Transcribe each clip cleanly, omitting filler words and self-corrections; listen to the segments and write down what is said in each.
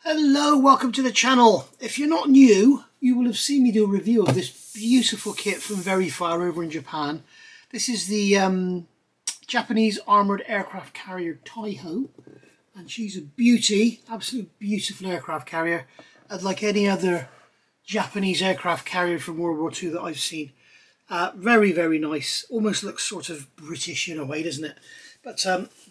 Hello, welcome to the channel. If you're not new, you will have seen me do a review of this beautiful kit from very far over in Japan. This is the Japanese armoured aircraft carrier Taiho, and she's a beauty, absolute beautiful aircraft carrier, unlike any other Japanese aircraft carrier from World War II that I've seen. Very, very nice. Almost looks sort of British in a way, doesn't it? But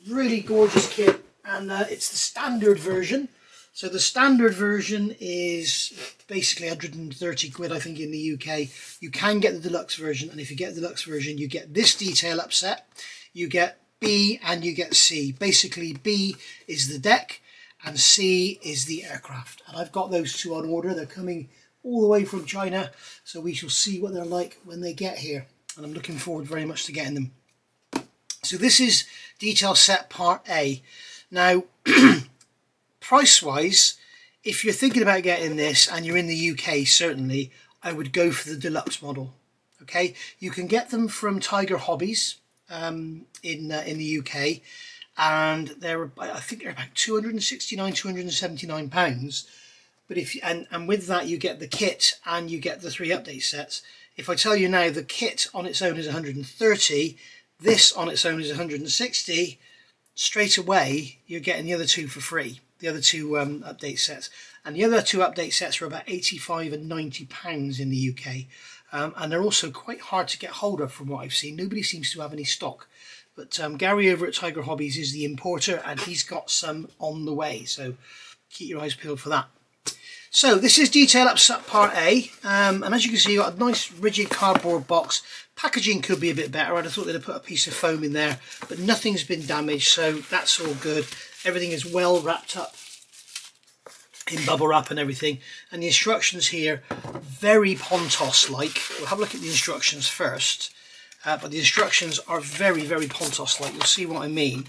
really gorgeous kit, and it's the standard version. So the standard version is basically 130 quid, I think, in the UK. You can get the deluxe version, and if you get the deluxe version, you get this detail upset. You get B and you get C. Basically, B is the deck and C is the aircraft. And I've got those two on order. They're coming all the way from China, so we shall see what they're like when they get here. And I'm looking forward very much to getting them. So this is detail set part A. Now, price-wise, if you're thinking about getting this and you're in the UK, certainly, I would go for the deluxe model. Okay, you can get them from Tiger Hobbies in the UK, and I think they're about £269, £279. But if and with that you get the kit and you get the 3 update sets. If I tell you now the kit on its own is 130, this on its own is 160, straight away you're getting the other two for free. The other two update sets, and the other two update sets are about £85 and £90 in the UK, and they're also quite hard to get hold of from what I've seen. Nobody seems to have any stock, but Gary over at Tiger Hobbies is the importer, and he's got some on the way, so keep your eyes peeled for that. So this is detail upset part A, and as you can see, you've got a nice rigid cardboard box. Packaging could be a bit better. I'd have thought they'd have put a piece of foam in there, but nothing's been damaged, so that's all good. Everything is well wrapped up in bubble wrap and everything. And the instructions here, very Pontos-like. We'll have a look at the instructions first, but the instructions are very, very Pontos-like. You'll see what I mean.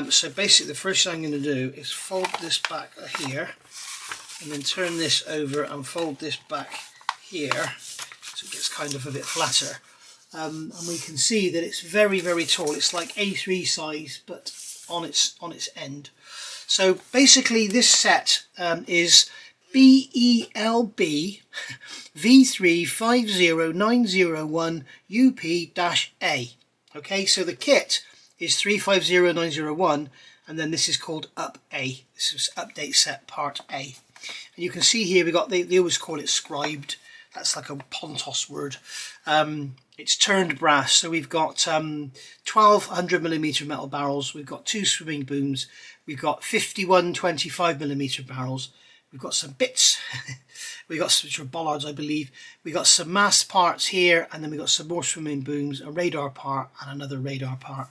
So basically, the first thing I'm going to do is fold this back here, and then turn this over and fold this back here, so it gets kind of a bit flatter. And we can see that it's very, very tall. It's like A3 size, but on its end. So basically this set is BELB V350901 UP-A. Okay, so the kit is 350901, and then this is called Up A. This is update set part A. And you can see here we got, they always call it scribed. That's like a Pontos word. It's turned brass, so we've got 1200mm metal barrels, we've got 2 swimming booms, we've got 51 25mm barrels, we've got some bits, we've got some, which are bollards I believe, we've got some mast parts here, and then we've got some more swimming booms, a radar part and another radar part.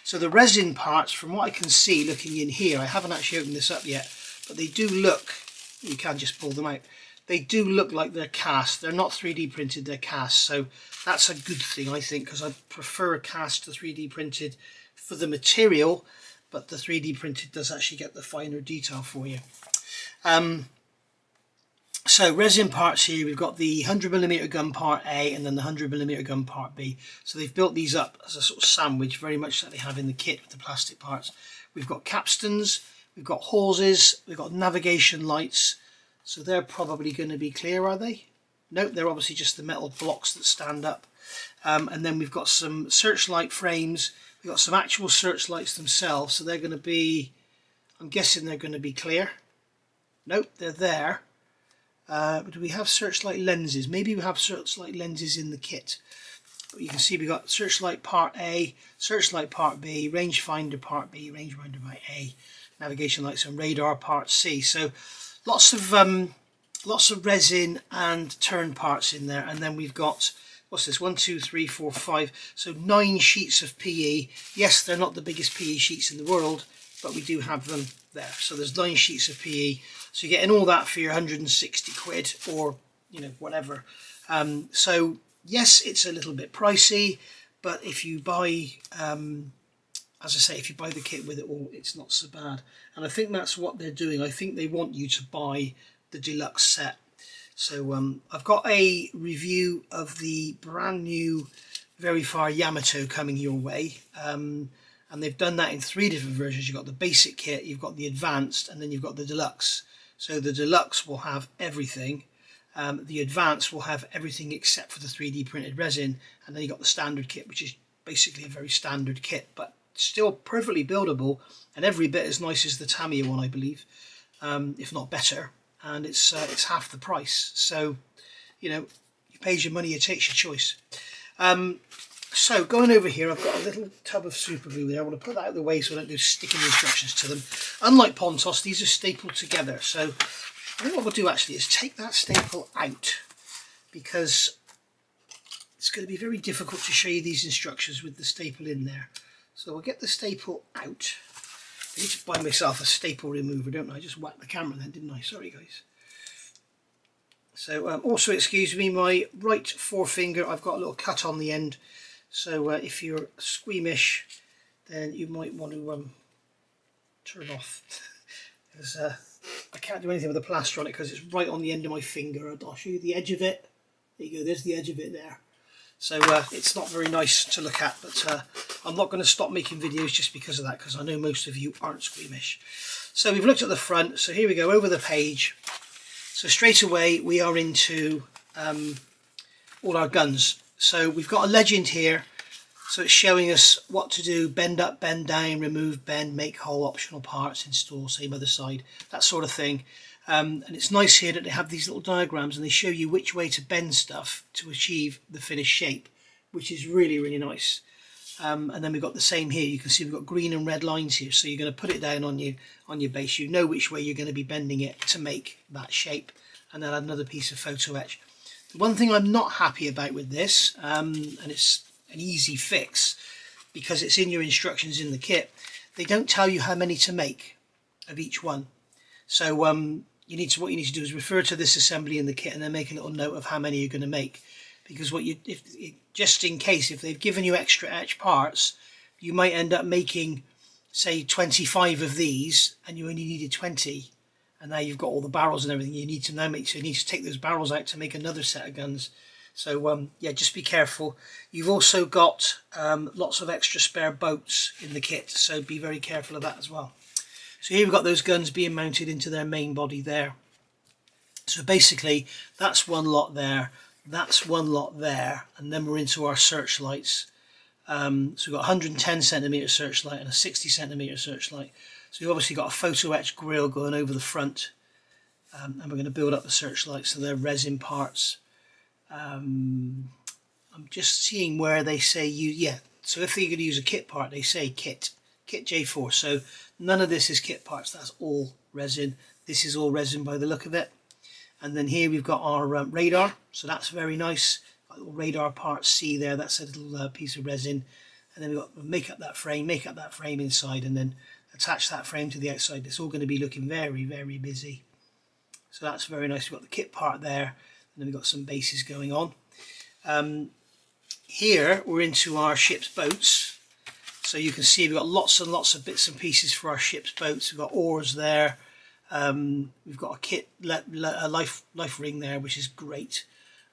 So the resin parts, from what I can see looking in here, I haven't actually opened this up yet, but they do look, you can just pull them out, they do look like they're cast. They're not 3D printed, they're cast. So that's a good thing, I think, because I prefer a cast to 3D printed for the material, but the 3D printed does actually get the finer detail for you. So resin parts here, we've got the 100mm gun part A and then the 100mm gun part B. So they've built these up as a sort of sandwich, very much like they have in the kit with the plastic parts. We've got capstans, we've got hawsers, we've got navigation lights. So they're probably going to be clear, are they? Nope, they're obviously just the metal blocks that stand up. And then we've got some searchlight frames. We've got some actual searchlights themselves. So they're going to be, I'm guessing they're going to be clear. Nope, they're there. But do we have searchlight lenses? Maybe we have searchlight lenses in the kit. But you can see we've got searchlight part A, searchlight part B, rangefinder part B, rangefinder part A, navigation lights and radar part C. So lots of resin and turn parts in there, and then we've got, what's this, 1 2 3 4 5, so 9 sheets of PE. Yes, they're not the biggest PE sheets in the world, but we do have them there. So there's 9 sheets of PE, so you're getting all that for your 160 quid, or you know, whatever. So yes, it's a little bit pricey, but if you buy as I say, if you buy the kit with it all, it's not so bad. And I think that's what they're doing. I think they want you to buy the deluxe set. So I've got a review of the brand new Very Far Yamato coming your way. And they've done that in 3 different versions. You've got the basic kit, you've got the advanced, and then you've got the deluxe. So the Deluxe will have everything. The Advanced will have everything except for the 3D printed resin, and then you got the standard kit, which is basically a very standard kit, but still perfectly buildable and every bit as nice as the Tamiya one, I believe, if not better. And it's half the price. So, you know, you pay your money, you take your choice. So going over here, I've got a little tub of super glue there. I want to put that out of the way so I don't do sticking instructions to them. Unlike Pontos, these are stapled together. So I think what we'll do actually is take that staple out, because it's going to be very difficult to show you these instructions with the staple in there. So we'll get the staple out. I need to buy myself a staple remover, don't I? I just whacked the camera then, didn't I? Sorry, guys. So also, excuse me, my right forefinger, I've got a little cut on the end. So if you're squeamish, then you might want to turn off. Because I can't do anything with the plaster on it because it's right on the end of my finger. I'll show you the edge of it. There you go, there's the edge of it there. So it's not very nice to look at, but I'm not going to stop making videos just because of that, because I know most of you aren't squeamish. So we've looked at the front, so here we go over the page. So straight away we are into all our guns. So we've got a legend here, so it's showing us what to do: bend up, bend down, remove, bend, make hole, optional parts, install, same other side, that sort of thing. And it's nice here that they have these little diagrams and they show you which way to bend stuff to achieve the finished shape, which is really, really nice. And then we've got the same here. You can see we've got green and red lines here, so you're going to put it down on your base. You know which way you're going to be bending it to make that shape, and then add another piece of photo etch. The one thing I'm not happy about with this, and it's an easy fix because it's in your instructions in the kit, they don't tell you how many to make of each one. So what you need to do is refer to this assembly in the kit and then make a little note of how many you're going to make, because just in case, if they've given you extra etch parts, you might end up making, say, 25 of these and you only needed 20. And now you've got all the barrels and everything you need to now make, so you need to take those barrels out to make another set of guns. So yeah, just be careful. You've also got lots of extra spare boats in the kit, so be very careful of that as well. So here we've got those guns being mounted into their main body there. So basically that's one lot there, that's one lot there, and then we're into our searchlights. So we've got a 110cm searchlight and a 60cm searchlight. So you've obviously got a photo etch grill going over the front, and we're going to build up the searchlights, so they're resin parts. I'm just seeing where they say so if you're going to use a kit part, they say kit J4, so none of this is kit parts, that's all resin. This is all resin by the look of it. And then here we've got our radar, so that's very nice. Got a little radar part C there, that's a little piece of resin. And then we've got make up that frame inside, and then attach that frame to the outside. It's all going to be looking very, very busy. So that's very nice. We've got the kit part there, and then we've got some bases going on. Here we're into our ship's boats. So you can see we've got lots and lots of bits and pieces for our ship's boats. We've got oars there. We've got a kit, a life ring there, which is great.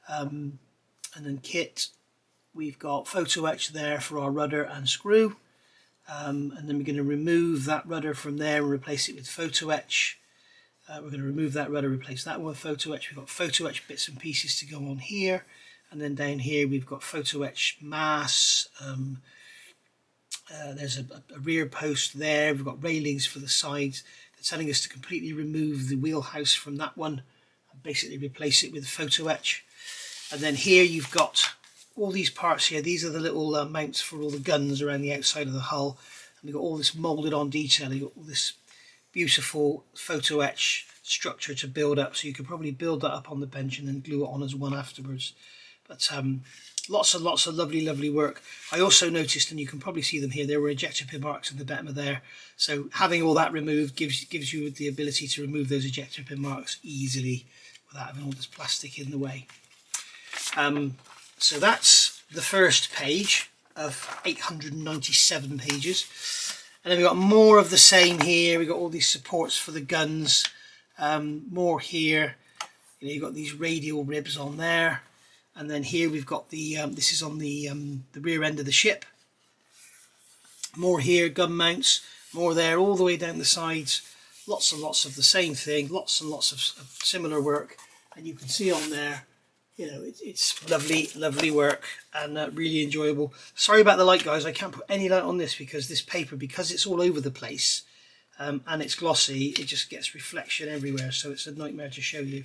And then kit, we've got photo etch there for our rudder and screw. And then we're going to remove that rudder from there and replace it with photo etch. We're going to remove that rudder, replace that one with photo etch. We've got photo etch bits and pieces to go on here. And then down here we've got photo etch mass. There's a rear post there. We've got railings for the sides. They're telling us to completely remove the wheelhouse from that one and basically replace it with photo etch. And then here you've got all these parts here. These are the little mounts for all the guns around the outside of the hull. And we've got all this moulded on detail. You've got all this beautiful photo etch structure to build up. So you could probably build that up on the bench and then glue it on as one afterwards. But lots and lots of lovely, lovely work. I also noticed, and you can probably see them here, there were ejector pin marks in the bottom of there. So having all that removed gives you the ability to remove those ejector pin marks easily without having all this plastic in the way. So that's the first page of 897 pages. And then we've got more of the same here. We've got all these supports for the guns. More here. You know, you've got these radial ribs on there. And then here we've got the, this is on the rear end of the ship. More here, gun mounts, more there, all the way down the sides. lots and lots of the same thing, lots and lots of similar work, and you can see on there, you know, it's lovely, lovely work, and really enjoyable. Sorry about the light, guys. I can't put any light on this because this paper, because it's all over the place, and it's glossy, it just gets reflection everywhere, so it's a nightmare to show you.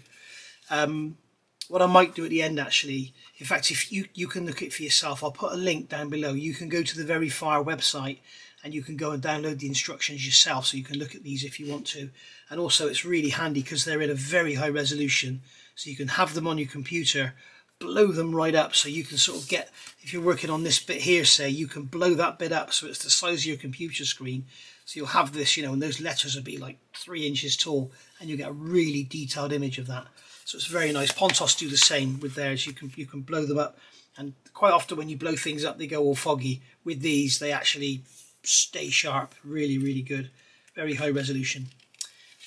What I might do at the end, actually, in fact, if you can look at it for yourself, I'll put a link down below. You can go to the Very Fire website and you can go and download the instructions yourself, so you can look at these if you want to. And also it's really handy because they're in a very high resolution, so you can have them on your computer, blow them right up, so you can sort of get, if you're working on this bit here, say, you can blow that bit up so it's the size of your computer screen. So you'll have this, you know, and those letters will be like 3 inches tall, and you get a really detailed image of that. So it's very nice. Pontos do the same with theirs. You can blow them up, and quite often when you blow things up, they go all foggy. With these, they actually stay sharp. Really, really good. Very high resolution.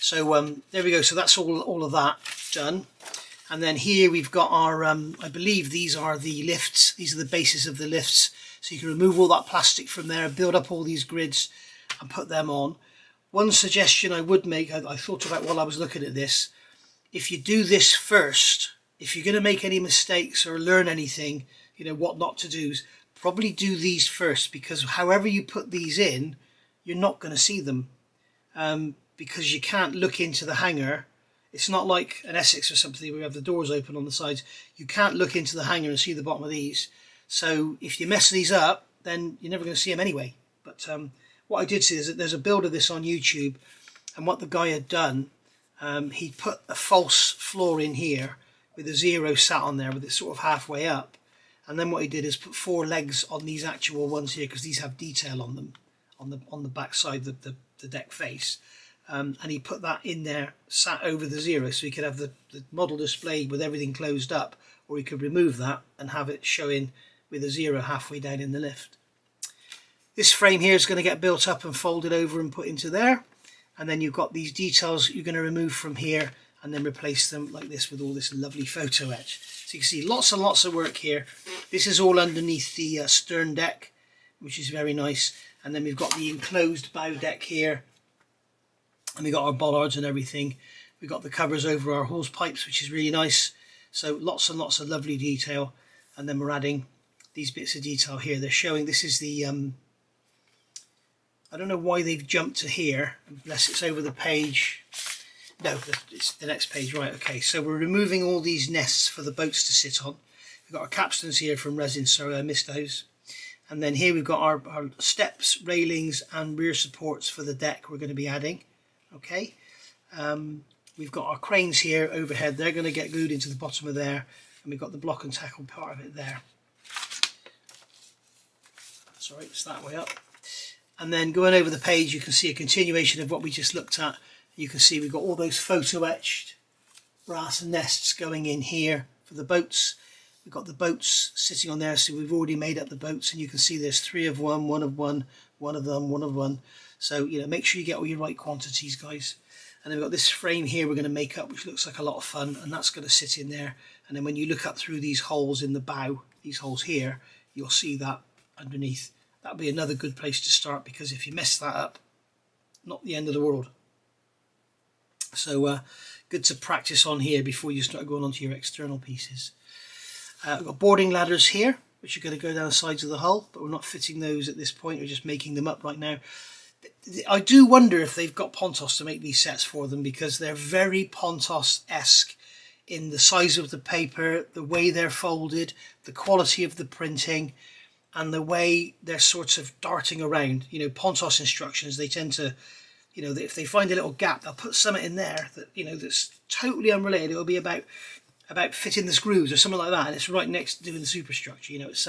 So there we go. So that's all of that done. And then here we've got our, I believe these are the lifts. These are the bases of the lifts. So you can remove all that plastic from there, build up all these grids and put them on. One suggestion I would make, I thought about while I was looking at this, if you do this first, if you're going to make any mistakes or learn anything, you know, what not to do, probably do these first, because however you put these in, you're not going to see them, because you can't look into the hanger. It's not like an Essex or something where you have the doors open on the sides. You can't look into the hanger and see the bottom of these. So if you mess these up, then you're never going to see them anyway. But what I did see is that there's a build of this on YouTube, and what the guy had done, he put a false floor in here with a 0 sat on there with it sort of halfway up, and then what he did is put 4 legs on these actual ones here, because these have detail on them on the back side of the deck face, and he put that in there, sat over the 0, so he could have the model displayed with everything closed up, or he could remove that and have it showing with a 0 halfway down in the lift. This frame here is going to get built up and folded over and put into there. And then you've got these details you're going to remove from here and then replace them like this with all this lovely photo etch. So you can see lots and lots of work here. This is all underneath the stern deck, which is very nice. And then we've got the enclosed bow deck here. And we've got our bollards and everything. We've got the covers over our hose pipes, which is really nice. So lots and lots of lovely detail. And then we're adding these bits of detail here. They're showing, this is the... I don't know why they've jumped to here, unless it's over the page. No, it's the next page, right, okay. So we're removing all these nests for the boats to sit on. We've got our capstans here from resin, sorry I missed those. And then here we've got our steps, railings and rear supports for the deck we're going to be adding. Okay. We've got our cranes here overhead, they're going to get glued into the bottom of there. And we've got the block and tackle part of it there. Sorry, it's that way up. And then going over the page, you can see a continuation of what we just looked at. You can see we've got all those photo etched brass nests going in here for the boats. We've got the boats sitting on there, so we've already made up the boats, and you can see there's 3 of one, 1 of one, 1 of them, 1 of one. So, you know, make sure you get all your right quantities, guys. And then we've got this frame here we're going to make up, which looks like a lot of fun, and that's going to sit in there. And then when you look up through these holes in the bow, these holes here, you'll see that underneath. That'll be another good place to start, because if you mess that up, not the end of the world. So good to practice on here before you start going on to your external pieces. We've got boarding ladders here, which are going to go down the sides of the hull, but we're not fitting those at this point. We're just making them up right now. I do wonder if they've got Pontos to make these sets for them, because they're very Pontos-esque in the size of the paper, the way they're folded, the quality of the printing, and the way they're sort of darting around. You know, Pontos instructions, they tend to, you know, if they find a little gap, they'll put something in there that, you know, that's totally unrelated. It'll be about fitting the screws or something like that, and it's right next to doing the superstructure. You know, it's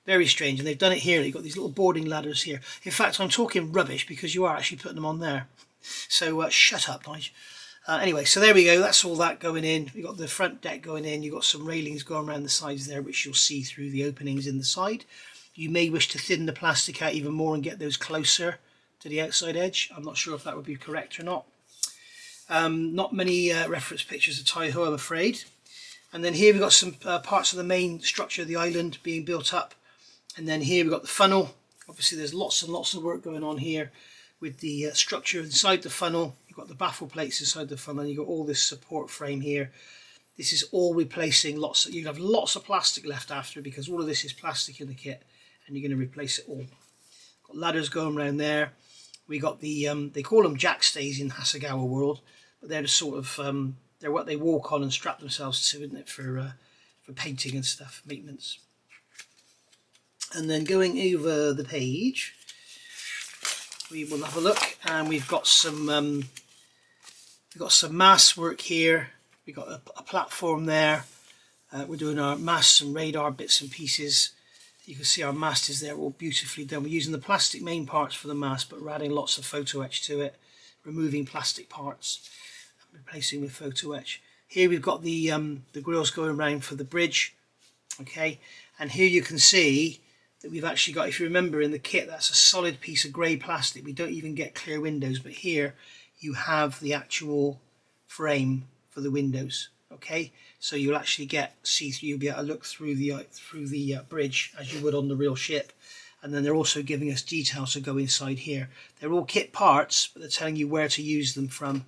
very strange, and they've done it here. You've got these little boarding ladders here. In fact, I'm talking rubbish because you are actually putting them on there. So shut up, Nigel. Anyway, so there we go. That's all that going in. We've got the front deck going in. You've got some railings going around the sides there, which you'll see through the openings in the side. You may wish to thin the plastic out even more and get those closer to the outside edge. I'm not sure if that would be correct or not. Not many reference pictures of Taiho, I'm afraid. And then here we've got some parts of the main structure of the island being built up. And then here we've got the funnel. Obviously there's lots and lots of work going on here with the structure inside the funnel. you've got the baffle plates inside the funnel, and you've got all this support frame here. This is all replacing you have lots of plastic left after, because all of this is plastic in the kit, and you're going to replace it all. Got ladders going around there. We got the they call them jack stays in Hasegawa world, but they're the sort of they're what they walk on and strap themselves to, isn't it, for painting and stuff, maintenance. And then going over the page, we will have a look, and we've got some mast work here. We've got a platform there. We're doing our masts and radar bits and pieces. You can see our mast is there, all beautifully done. We're using the plastic main parts for the mast, but we're adding lots of photo etch to it, removing plastic parts, replacing with photo etch. Here we've got the grills going around for the bridge. Okay, and here you can see that we've actually got, if you remember in the kit, that's a solid piece of grey plastic. We don't even get clear windows, but here you have the actual frame for the windows. Okay, so you'll actually you'll be able to look through the bridge as you would on the real ship. And then they're also giving us details to go inside here. They're all kit parts, but they're telling you where to use them from.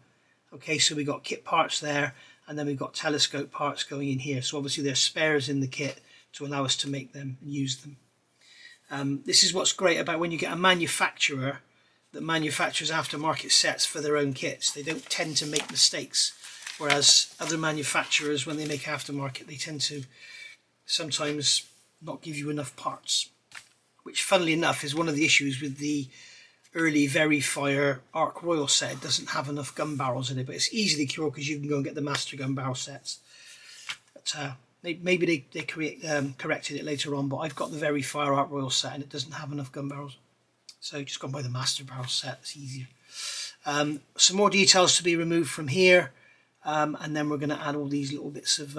Okay, so we've got kit parts there, and then we've got telescope parts going in here. So obviously there's spares in the kit to allow us to make them and use them. This is what's great about when you get a manufacturer that manufactures aftermarket sets for their own kits. They don't tend to make mistakes. Whereas other manufacturers, when they make aftermarket, they tend to sometimes not give you enough parts, which funnily enough is one of the issues with the early Verifier Arc Royal set. It doesn't have enough gun barrels in it, but it's easily cured because you can go and get the master gun barrel sets. But maybe they corrected it later on, but I've got the Verifier Arc Royal set and it doesn't have enough gun barrels. So just gone by the master barrel set, it's easier. Some more details to be removed from here. And then we're going to add all these little bits of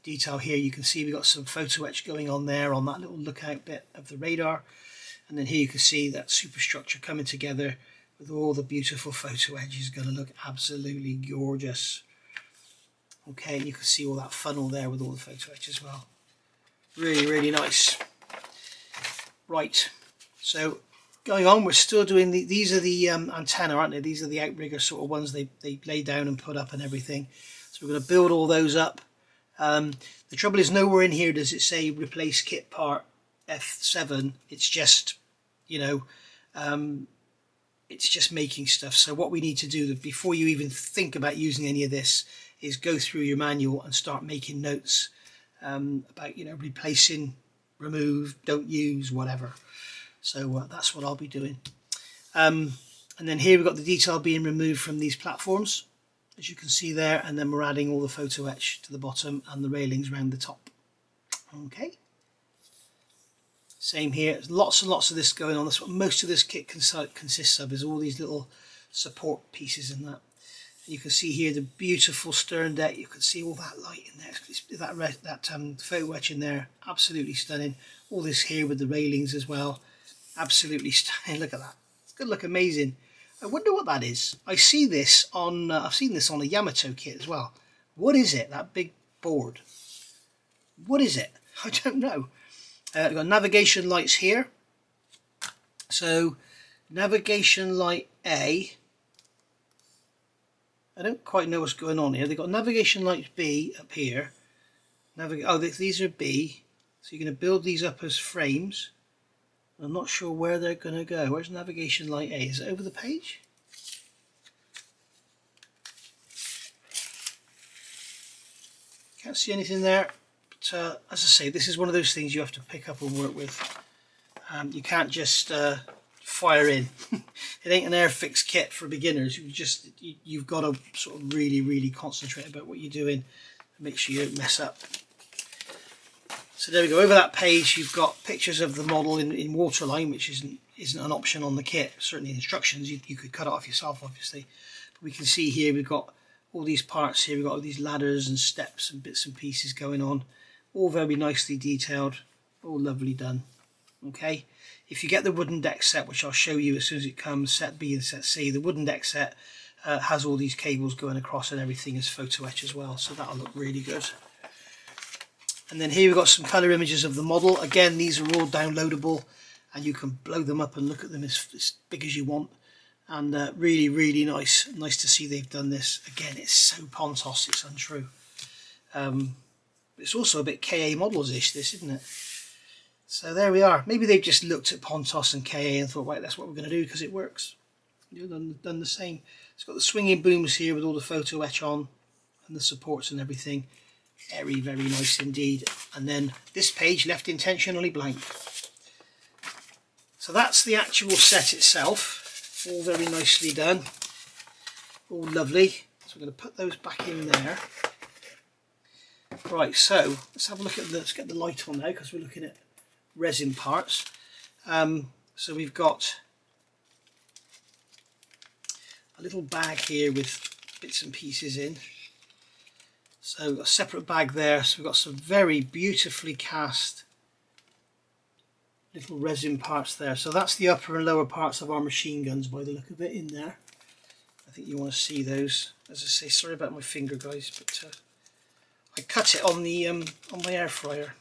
detail here. You can see we've got some photo etch going on there on that little lookout bit of the radar. And then here you can see that superstructure coming together with all the beautiful photo edges. Going to look absolutely gorgeous. Okay, and you can see all that funnel there with all the photo etch as well. Really, really nice. Right, so going on, we're still doing these are the antenna, aren't they? These are the outrigger sort of ones they lay down and put up and everything. So we're going to build all those up. The trouble is, nowhere in here does it say replace kit part F7. It's just, you know, it's just making stuff. So what we need to do before you even think about using any of this is go through your manual and start making notes about, you know, replacing, remove, don't use, whatever. So that's what I'll be doing. And then here we've got the detail being removed from these platforms, as you can see there, and then we're adding all the photo etch to the bottom and the railings around the top. Okay. Same here. There's lots and lots of this going on. That's what most of this kit consists of, is all these little support pieces and that. You can see here the beautiful stern deck. You can see all that light in there. That photo etch in there, absolutely stunning. All this here with the railings as well. Absolutely stunning. Look at that. It's going to look amazing. I wonder what that is. I see this on. I've seen this on a Yamato kit as well. What is it? That big board. What is it? I don't know. We've got navigation lights here. So navigation light A. I don't quite know what's going on here. They've got navigation light B up here. These are B. So you're going to build these up as frames. I'm not sure where they're going to go. Where's navigation light A? Is it over the page? Can't see anything there. But as I say, this is one of those things you have to pick up and work with. You can't just fire in. It ain't an Airfix kit for beginners. You've got to sort of really concentrate about what you're doing and make sure you don't mess up. So there we go. Over that page, you've got pictures of the model in waterline, which isn't an option on the kit. Certainly instructions, you could cut it off yourself, obviously. But we can see here we've got all these parts here. We've got all these ladders and steps and bits and pieces going on. All very nicely detailed. All lovely done. Okay. If you get the wooden deck set, which I'll show you as soon as it comes, set B and set C, the wooden deck set has all these cables going across and everything is photo etch as well. So that'll look really good. And then here we've got some colour images of the model. Again, these are all downloadable and you can blow them up and look at them as big as you want. and really nice to see they've done this. Again, it's so Pontos, it's untrue. It's also a bit KA Models-ish, this, isn't it? So there we are. Maybe they've just looked at Pontos and KA and thought, right, that's what we're going to do because it works. You've done the same. It's got the swinging booms here with all the photo etch on and the supports and everything. Very nice indeed. And then this page left intentionally blank. So that's the actual set itself. All very nicely done. All lovely. So we're going to put those back in there. Right, so let's have a look at let's get the light on now because we're looking at resin parts. So we've got a little bag here with bits and pieces in. So we've got a separate bag there. So we've got some very beautifully cast little resin parts there. So that's the upper and lower parts of our machine guns by the look of it in there. I think you want to see those. As I say, sorry about my finger, guys, but I cut it on the on my air fryer.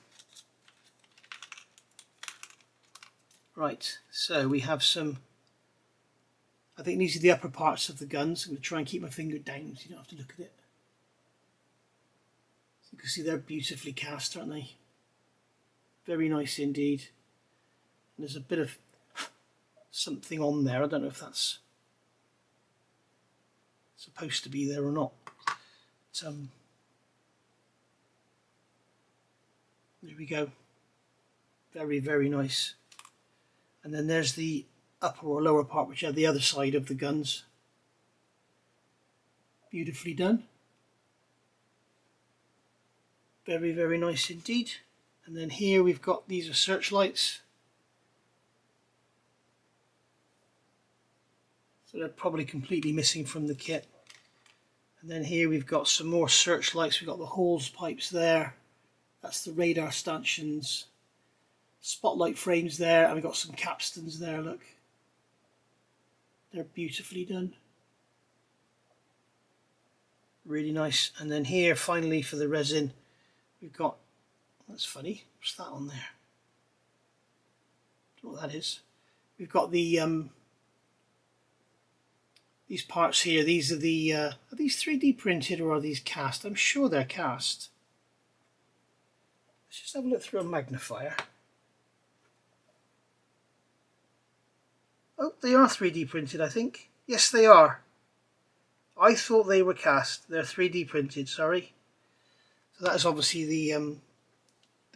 Right, so we have some, I think these are the upper parts of the guns. I'm going to try and keep my finger down so you don't have to look at it. So you can see they're beautifully cast, aren't they? Very nice indeed. And there's a bit of something on there. I don't know if that's supposed to be there or not. But, there we go. Very nice. And then there's the upper or lower part, which are the other side of the guns. Beautifully done. Very nice indeed. And then here we've got, these are searchlights. So they're probably completely missing from the kit. And then here we've got some more searchlights. We've got the hose pipes there. That's the radar stanchions. Spotlight frames there, and we've got some capstans there, look. They're beautifully done. Really nice. And then here, finally, for the resin, we've got, that's funny, what's that on there? Don't know what that is. We've got the, these parts here, these are the, are these 3D printed or are these cast? I'm sure they're cast. Let's just have a look through a magnifier. Oh, they are 3D printed, I think. Yes, they are. I thought they were cast. They're 3D printed, sorry. So that is obviously the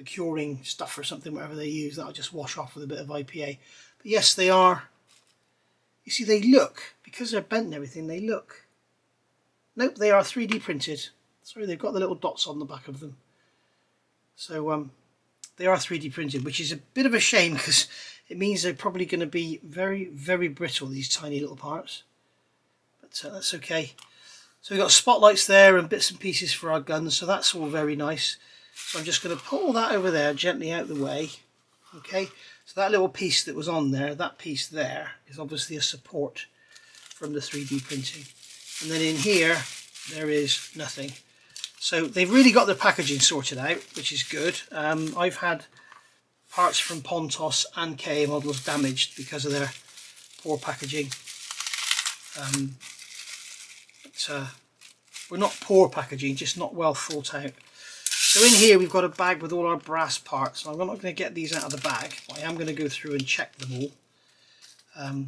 curing stuff or something, whatever they use. That'll just wash off with a bit of IPA. But yes, they are. You see, they look, because they're bent and everything, they look. Nope, they are 3D printed. Sorry, they've got the little dots on the back of them. So they are 3D printed, which is a bit of a shame because it means they're probably going to be very brittle, these tiny little parts. But that's okay. So we've got spotlights there and bits and pieces for our guns, so that's all very nice. So I'm just going to pull that over there gently out the way. Okay, so that little piece that was on there, that piece there, is obviously a support from the 3D printing. And then in here, there is nothing. So they've really got their packaging sorted out, which is good. I've had parts from Pontos and KA Models damaged because of their poor packaging. Well, not poor packaging, just not well thought out. So in here we've got a bag with all our brass parts. I'm not going to get these out of the bag, but I am going to go through and check them all.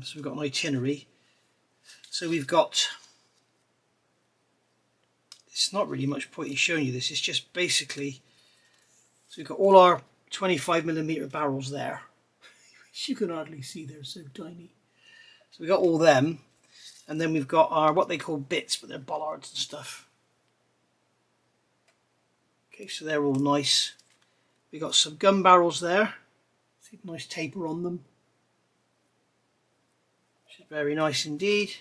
So we've got an itinerary. So we've got, it's not really much point in showing you this, it's just basically, so we've got all our 25mm barrels there, which you can hardly see, they're so tiny. So we've got all them, and then we've got our, what they call bits, but they're bollards and stuff. Okay, so they're all nice. We've got some gun barrels there, see a nice taper on them, which is very nice indeed.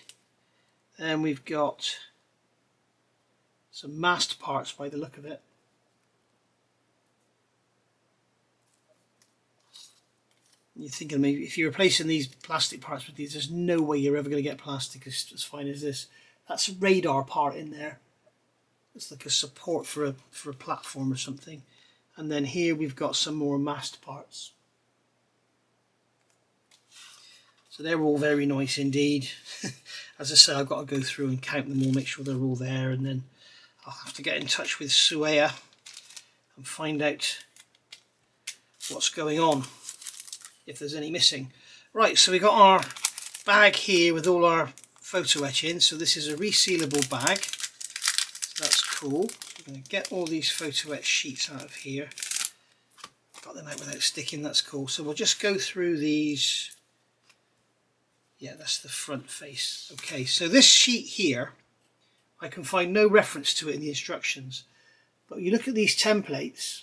Then we've got some mast parts by the look of it. You're thinking maybe if you're replacing these plastic parts with these, there's no way you're ever going to get plastic as fine as this. That's a radar part in there. It's like a support for a platform or something. And then here we've got some more mast parts. So they're all very nice indeed. As I said, I've got to go through and count them all, make sure they're all there, and then I'll have to get in touch with Sueya and find out what's going on, if there's any missing. Right, so we got our bag here with all our photo etch in. So this is a resealable bag. So that's cool. We're going to get all these photo etch sheets out of here. Got them out without sticking, that's cool. So we'll just go through these. Yeah, that's the front face. Okay, so this sheet here, I can find no reference to it in the instructions. But you look at these templates,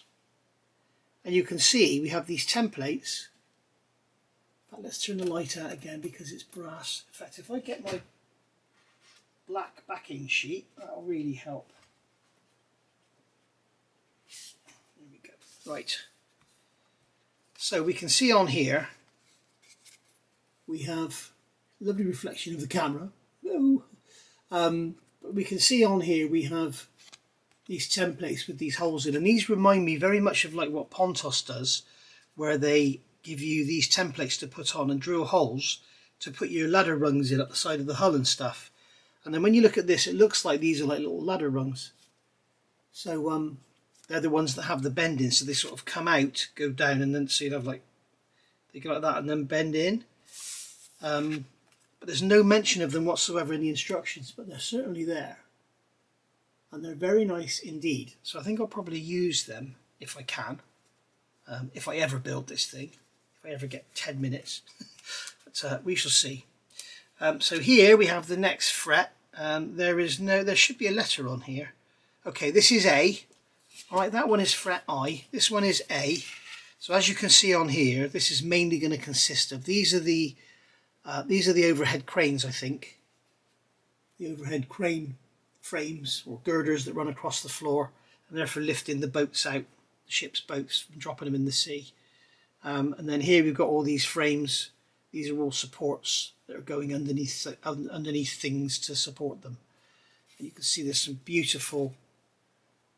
and you can see we have these templates. But let's turn the light out again because it's brass. In fact, if I get my black backing sheet, that'll really help. There we go. Right. So we can see on here, we have a lovely reflection of the camera. But we can see on here we have these templates with these holes in, and these remind me very much of like what Pontos does, where they give you these templates to put on and drill holes to put your ladder rungs in up the side of the hull and stuff. And then when you look at this, it looks like these are like little ladder rungs. So they're the ones that have the bend in, so they sort of come out, go down, and then so you'd have like, they go like that and then bend in. But there's no mention of them whatsoever in the instructions, but they're certainly there. And they're very nice indeed. So I think I'll probably use them if I can. If I ever build this thing. If I ever get 10 minutes. But we shall see. So here we have the next fret. There should be a letter on here. Okay, this is A. Alright, that one is fret I. This one is A. So as you can see on here, this is mainly going to consist of, these are the overhead cranes, I think. The overhead crane frames or girders that run across the floor, and they're for lifting the boats out, the ship's boats, and dropping them in the sea. And then here we've got all these frames. These are all supports that are going underneath things to support them. And you can see there's some beautiful,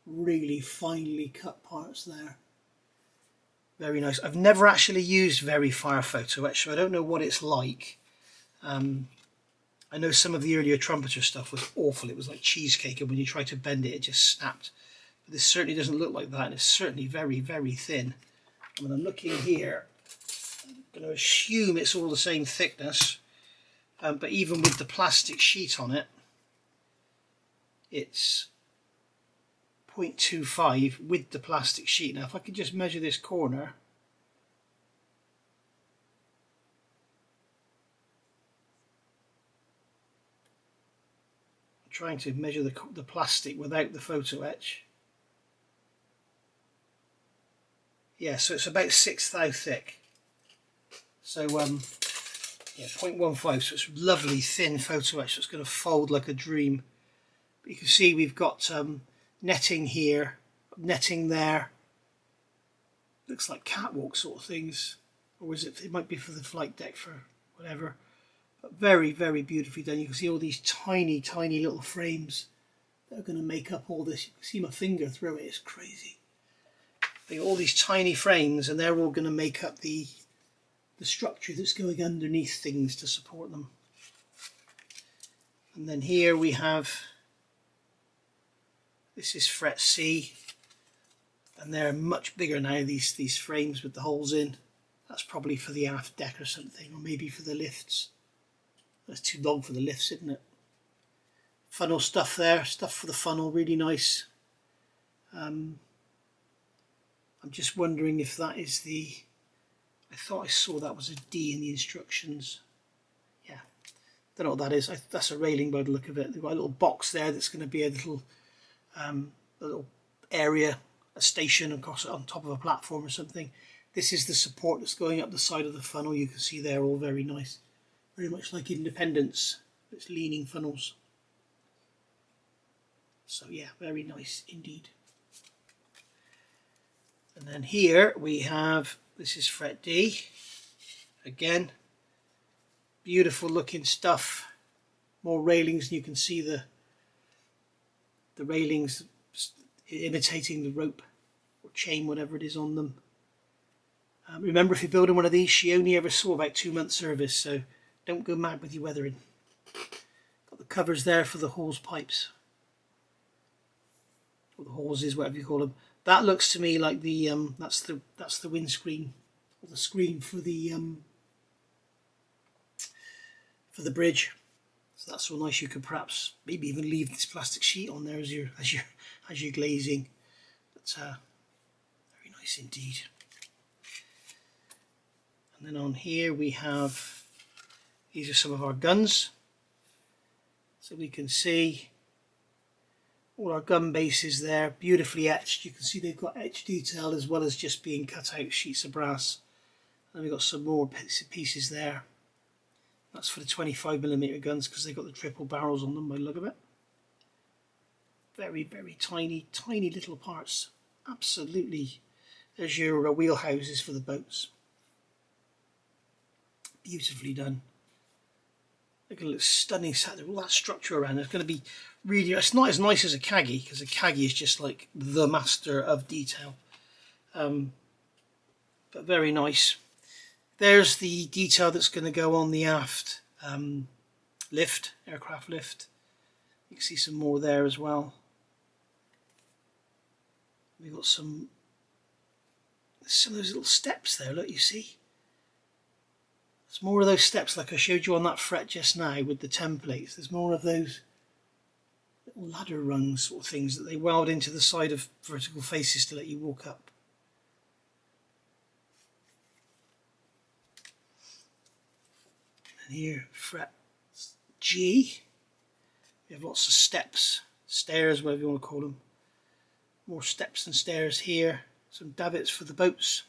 really finely cut parts there. Very nice. I've never actually used Verifire photo etch, so I don't know what it's like. I know some of the earlier trumpeter stuff was awful. It was like cheesecake, and when you try to bend it, it just snapped. But this certainly doesn't look like that, and it's certainly very, very thin. And when I'm looking here, I'm going to assume it's all the same thickness, but even with the plastic sheet on it, it's 0.25 with the plastic sheet. Now if I could just measure this corner, I'm trying to measure the plastic without the photo etch. Yeah, so it's about 1/6 thou thick. So yeah, 0.15, so it's lovely thin photo etch that's going to fold like a dream. But you can see we've got netting here, netting there. Looks like catwalk sort of things, or is it? It might be for the flight deck, for whatever. But very, very beautifully done. You can see all these tiny, tiny little frames that are going to make up all this. You can see my finger through it. It's crazy. They got all these tiny frames, and they're all going to make up the structure that's going underneath things to support them. And then here we have, this is fret C, and they're much bigger now, these frames with the holes in. That's probably for the aft deck or something, or maybe for the lifts. That's too long for the lifts, isn't it? Funnel stuff there, stuff for the funnel, really nice. I'm just wondering if that is the, I thought I saw that was a D in the instructions. Yeah, don't know what that is. That's a railing by the look of it. They've got a little box there that's going to be a little area, a station across on top of a platform or something. This is the support that's going up the side of the funnel. You can see they're all very nice, very much like Independence. It's leaning funnels. So yeah, very nice indeed. And then here we have, this is fret D. Again, beautiful looking stuff. More railings, and you can see the railings imitating the rope or chain, whatever it is on them. Remember, if you're building one of these, she only ever saw about 2 months service, so Don't go mad with your weathering. Got the covers there for the hose pipes, or the hoses, whatever you call them. That looks to me like the that's the windscreen, or the screen for the bridge. So that's so nice. You could perhaps maybe even leave this plastic sheet on there as you're glazing. But very nice indeed. And then on here we have, these are some of our guns. So we can see all our gun bases there, beautifully etched. You can see they've got etched detail as well as just being cut out sheets of brass. And we've got some more pieces there. That's for the 25mm guns because they've got the triple barrels on them by the look of it. Very, very tiny, tiny little parts. Absolutely. There's your wheel houses for the boats. Beautifully done. Look at the stunning set. All that structure around. It's going to be really. It's not as nice as a Kagi because a Kagi is just like the master of detail. But very nice. There's the detail that's going to go on the aft lift, aircraft lift. You can see some more there as well. We've got some of those little steps there. Look, you see. There's more of those steps like I showed you on that fret just now with the templates. There's more of those little ladder rungs sort of things that they weld into the side of vertical faces to let you walk up. And here, fret G, we have lots of steps, stairs, whatever you want to call them. More steps and stairs here, some davits for the boats.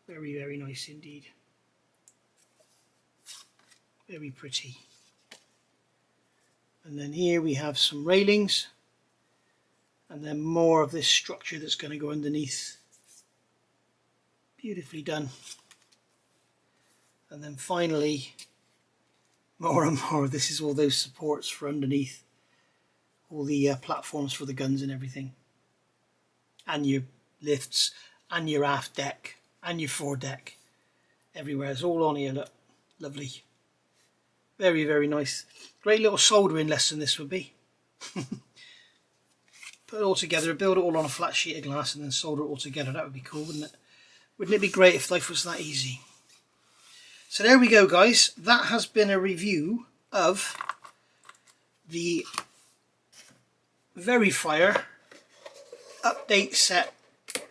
Very, very nice indeed. Very pretty. And then here we have some railings, and then more of this structure that's going to go underneath. Beautifully done. And then finally, more and more. This is all those supports for underneath, all the platforms for the guns and everything, and your lifts, and your aft deck, and your foredeck. Everywhere. It's all on here. Look, lovely. Very, very nice. Great little soldering lesson this would be. Put it all together, build it all on a flat sheet of glass, and then solder it all together. That would be cool, wouldn't it? Wouldn't it be great if life was that easy? So there we go, guys. That has been a review of the Verifier update set,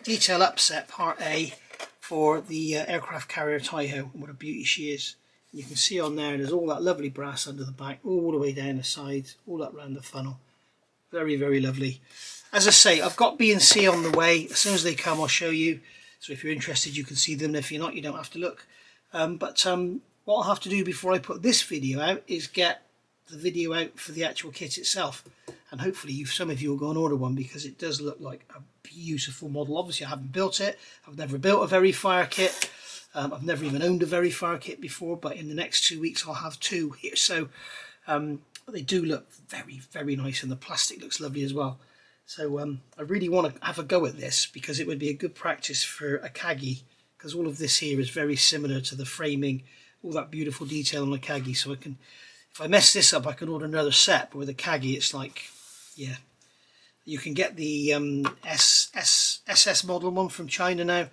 detail up set part A for the aircraft carrier Taiho. What a beauty she is. And you can see on there there's all that lovely brass under the back, all the way down the sides, all up around the funnel. Very, very lovely. As I say, I've got B and C on the way. As soon as they come, I'll show you. So if you're interested, you can see them. If you're not, you don't have to look. But what I'll have to do before I put this video out is get the video out for the actual kit itself. And hopefully some of you will go and order one, because it does look like a beautiful model. Obviously, I haven't built it. I've never built a Verifier kit. I've never even owned a Verifier kit before, but in the next 2 weeks I'll have two here. So but they do look very, very nice, and the plastic looks lovely as well. So I really want to have a go at this, because it would be a good practice for a Kagi, because all of this here is very similar to the framing, all that beautiful detail on the Kagi. So I can, if I mess this up, I can order another set. But with a Kagi, it's like, yeah, you can get the SS model one from China now.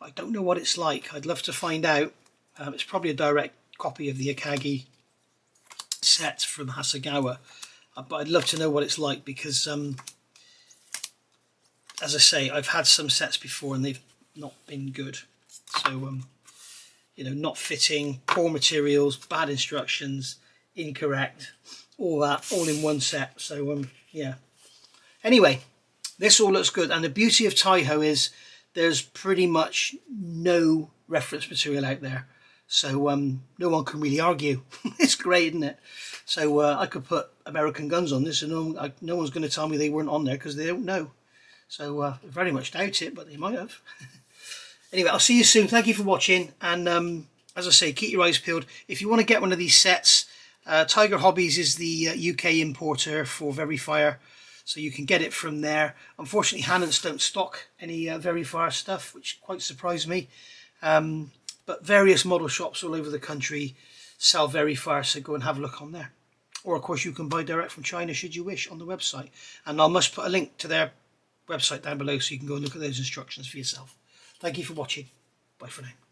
I don't know what it's like. I'd love to find out. It's probably a direct copy of the Akagi set from Hasegawa, but I'd love to know what it's like, because as I say, I've had some sets before and they've not been good. So you know, not fitting, poor materials, bad instructions, incorrect, all that, all in one set. So yeah. Anyway, this all looks good, and the beauty of Taiho is there's pretty much no reference material out there, so no one can really argue. It's great, isn't it? So I could put American guns on this, and no one's going to tell me they weren't on there, because they don't know. So I very much doubt it, but they might have. Anyway, I'll see you soon. Thank you for watching, and as I say, keep your eyes peeled. If you want to get one of these sets, Tiger Hobbies is the UK importer for Verifier, so you can get it from there. Unfortunately, Hannants don't stock any Verifier stuff, which quite surprised me. but various model shops all over the country sell very far, so go and have a look on there. Or of course you can buy direct from China should you wish on the website, and I must put a link to their website down below so you can go and look at those instructions for yourself. Thank you for watching. Bye for now.